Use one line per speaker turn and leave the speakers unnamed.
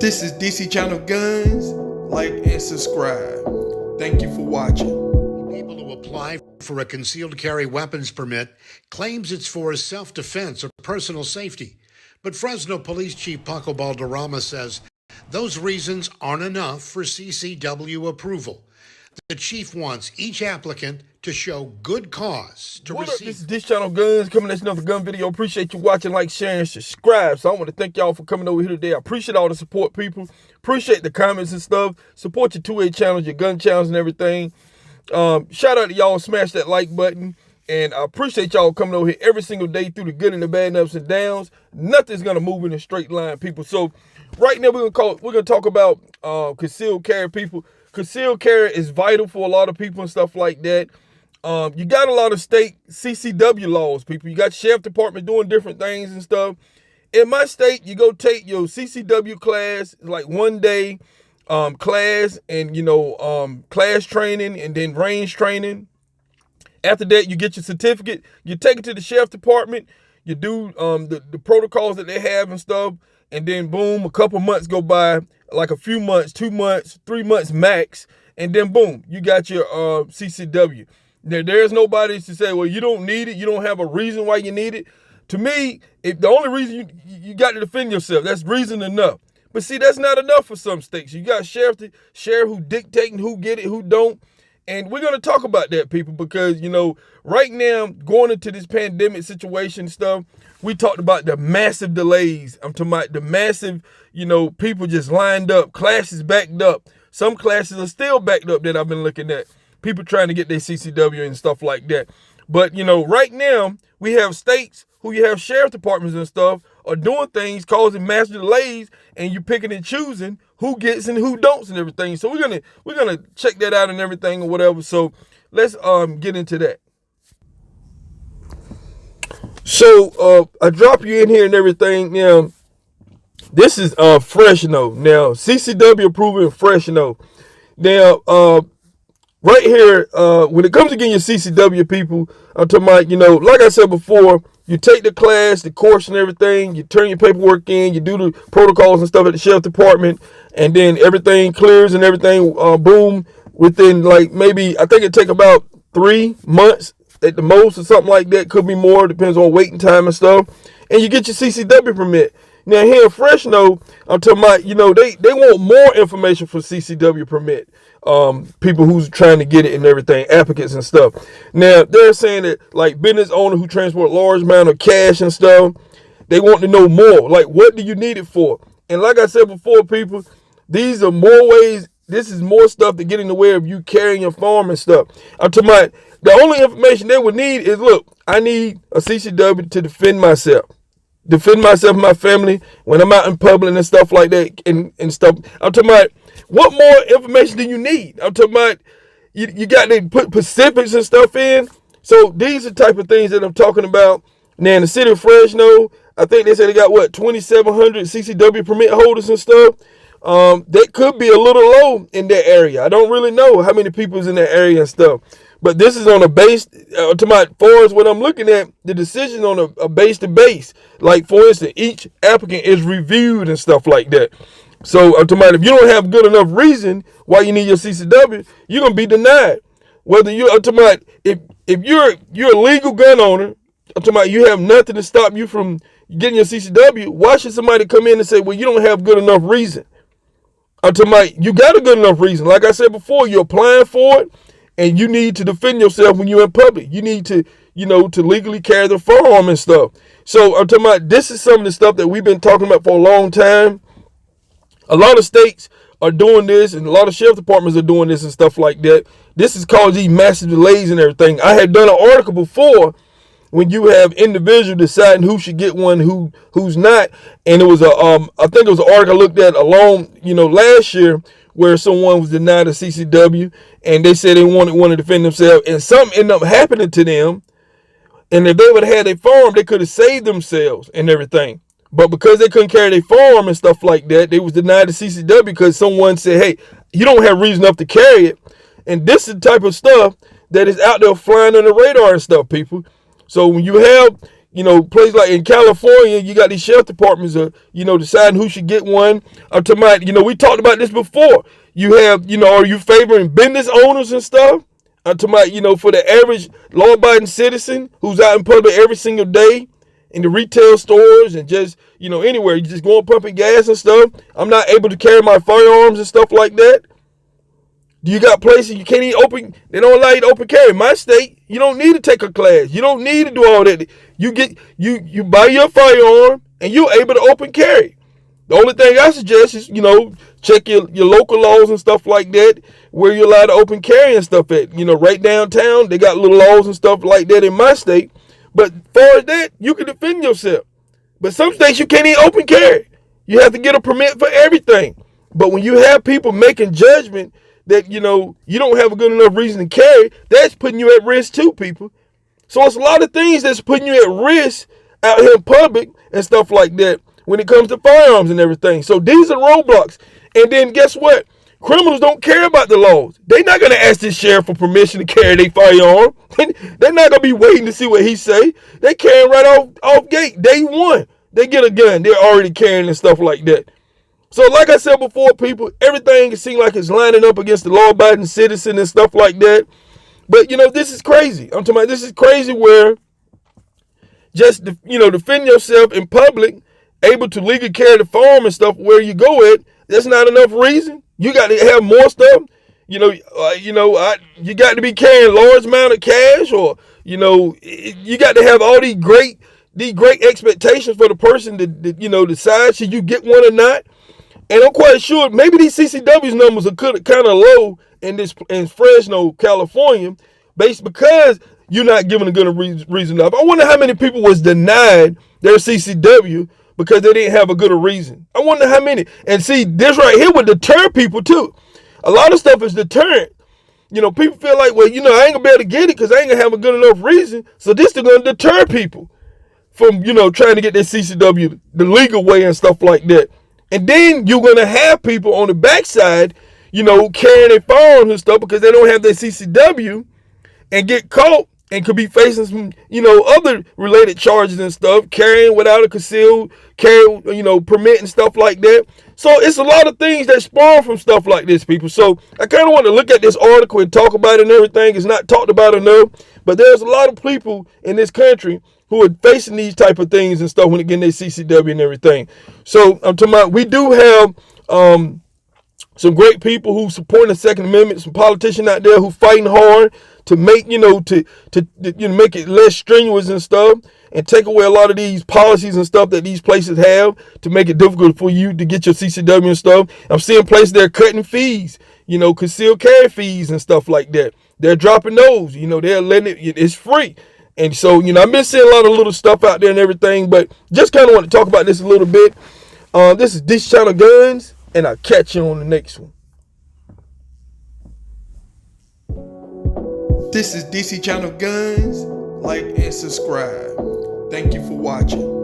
This is DC Channel Guns. Like and subscribe. Thank you for watching.
People who apply for a concealed carry weapons permit claims it's for self-defense or personal safety. But Fresno Police Chief Paco Balderrama says those reasons aren't enough for CCW approval. The chief wants each applicant to show good cause to
What
receive.
up, this is DC Channel Guns coming at another gun video. Appreciate you watching, like, sharing, subscribe. So I want to thank y'all for coming over here today. I appreciate all the support, people. Appreciate the comments and stuff. Support your 2A channels, your gun channels and everything. Shout out to y'all. Smash that like button. And I appreciate y'all coming over here every single day through the good and the bad and ups and downs. Nothing's gonna move in a straight line, people. So right now we're gonna talk about concealed carry, people. Concealed carry is vital for a lot of people and stuff like that. You got a lot of state CCW laws, people. You got sheriff department doing different things and stuff. In my state, you go take your CCW class, like 1 day class, and class training and then range training. After that, you get your certificate. You take it to the sheriff department. You do the protocols that they have and stuff. And then, boom, a couple months go by, like a few months, 2 months, 3 months max. And then, boom, you got your CCW. There's nobody to say, well, you don't need it. You don't have a reason why you need it. To me, the only reason you got to defend yourself, that's reason enough. But see, that's not enough for some states. You got sheriff who dictating who get it, who don't. And we're going to talk about that, people, because, right now, going into this pandemic situation stuff, we talked about the massive delays. I'm talking about the massive, people just lined up, classes backed up. Some classes are still backed up that I've been looking at. People trying to get their CCW and stuff like that. But, right now, we have states who you have sheriff departments and stuff are doing things, causing massive delays, and you picking and choosing who gets and who don't and everything. So we're gonna check that out and everything or whatever. So let's get into that. So I drop you in here and everything. Now, this is Fresno. Now, CCW approving Fresno. Now, right here, when it comes to getting your CCW, people, I'm talking about, like I said before, you take the class, the course and everything, you turn your paperwork in, you do the protocols and stuff at the sheriff department, and then everything clears and everything, boom, within maybe, I think it take about 3 months at the most or something like that. Could be more, depends on waiting time and stuff. And you get your CCW permit. Now here in Fresno, I'm talking about, they want more information for CCW permit. People who's trying to get it and everything, applicants and stuff. Now they're saying that like business owner who transport large amount of cash and stuff, they want to know more. Like, what do you need it for? And like I said before, people, these are more ways. This is more stuff to get in the way of you carrying your farm and stuff. I'm talking about the only information they would need is, look, I need a CCW to defend myself. Defend myself and my family when I'm out in public and stuff like that and stuff. I'm talking about, what more information do you need? I'm talking about, you got to put specifics and stuff in. So these are the type of things that I'm talking about. Now in the city of Fresno, I think they said they got 2,700 CCW permit holders and stuff. That could be a little low in that area. I don't really know how many people is in that area and stuff. But this is on a base, to my, far as what I'm looking at, the decision on a base to base. Like, for instance, each applicant is reviewed and stuff like that. So I'm talking about, if you don't have good enough reason why you need your CCW, you're going to be denied. Whether I'm talking about, if you're a legal gun owner, I'm talking about you have nothing to stop you from getting your CCW, why should somebody come in and say, well, you don't have good enough reason? I'm talking about, you got a good enough reason. Like I said before, you're applying for it. And you need to defend yourself when you're in public. You need to, to legally carry the firearm and stuff. So I'm talking about, this is some of the stuff that we've been talking about for a long time. A lot of states are doing this, and a lot of sheriff departments are doing this and stuff like that. This has caused these massive delays and everything. I had done an article before when you have individuals deciding who should get one, who's not. And it was I think it was an article I looked at last year, where someone was denied a CCW and they said they wanted one to defend themselves, and something ended up happening to them. And if they would have had their farm, they could have saved themselves and everything. But because they couldn't carry their farm and stuff like that, they was denied the CCW because someone said, hey, you don't have reason enough to carry it. And this is the type of stuff that is out there flying on the radar and stuff, people. So when you have, places like in California, you got these sheriff departments, deciding who should get one. I'm talking about, we talked about this before. You have, are you favoring business owners and stuff? I'm talking about, for the average law-abiding citizen who's out in public every single day in the retail stores and just, anywhere, you just going pumping gas and stuff. I'm not able to carry my firearms and stuff like that. You got places you can't even they don't allow you to open carry. In my state, you don't need to take a class. You don't need to do all that. You buy your firearm and you're able to open carry. The only thing I suggest is, check your local laws and stuff like that, where you're allowed to open carry and stuff at. Right downtown, they got little laws and stuff like that in my state. But as far as that, you can defend yourself. But some states you can't even open carry. You have to get a permit for everything. But when you have people making judgment that, you don't have a good enough reason to carry, that's putting you at risk too, people. So it's a lot of things that's putting you at risk out here in public and stuff like that when it comes to firearms and everything. So these are roadblocks. And then guess what? Criminals don't care about the laws. They're not going to ask this sheriff for permission to carry their firearm. They're not going to be waiting to see what he say. They carrying right off gate. Day one, they get a gun. They're already carrying and stuff like that. So like I said before, people, everything seems like it's lining up against the law-abiding citizen and stuff like that. But, this is crazy. I'm talking about this is crazy where just, defend yourself in public, able to legally carry the firearm and stuff where you go at, that's not enough reason. You got to have more stuff. You got to be carrying large amount of cash, or, you got to have all these great expectations for the person to decide should you get one or not. And I'm quite sure maybe these CCW's numbers are kind of low in Fresno, California, based because you're not giving a good reason enough. I wonder how many people was denied their CCW because they didn't have a good reason. I wonder how many. And see, this right here would deter people too. A lot of stuff is deterrent. People feel like, well, I ain't gonna be able to get it because I ain't gonna have a good enough reason. So this is gonna deter people from, trying to get their CCW the legal way and stuff like that. And then you're going to have people on the backside, carrying their phones and stuff because they don't have their CCW and get caught and could be facing some, other related charges and stuff, carrying without a concealed carry, permit and stuff like that. So it's a lot of things that spawn from stuff like this, people. So I kind of want to look at this article and talk about it and everything. It's not talked about enough, but there's a lot of people in this country who are facing these type of things and stuff when they get their CCW and everything. So I'm talking about, we do have some great people who support the Second Amendment, some politicians out there who fighting hard to make, make it less strenuous and stuff, and take away a lot of these policies and stuff that these places have to make it difficult for you to get your CCW and stuff. I'm seeing places that are cutting fees, concealed carry fees and stuff like that. They're dropping those, they're letting it's free. And so, I've been seeing a lot of little stuff out there and everything, but just kind of want to talk about this a little bit. This is DC Channel Guns, and I'll catch you on the next one.
This is DC Channel Guns. Like and subscribe. Thank you for watching.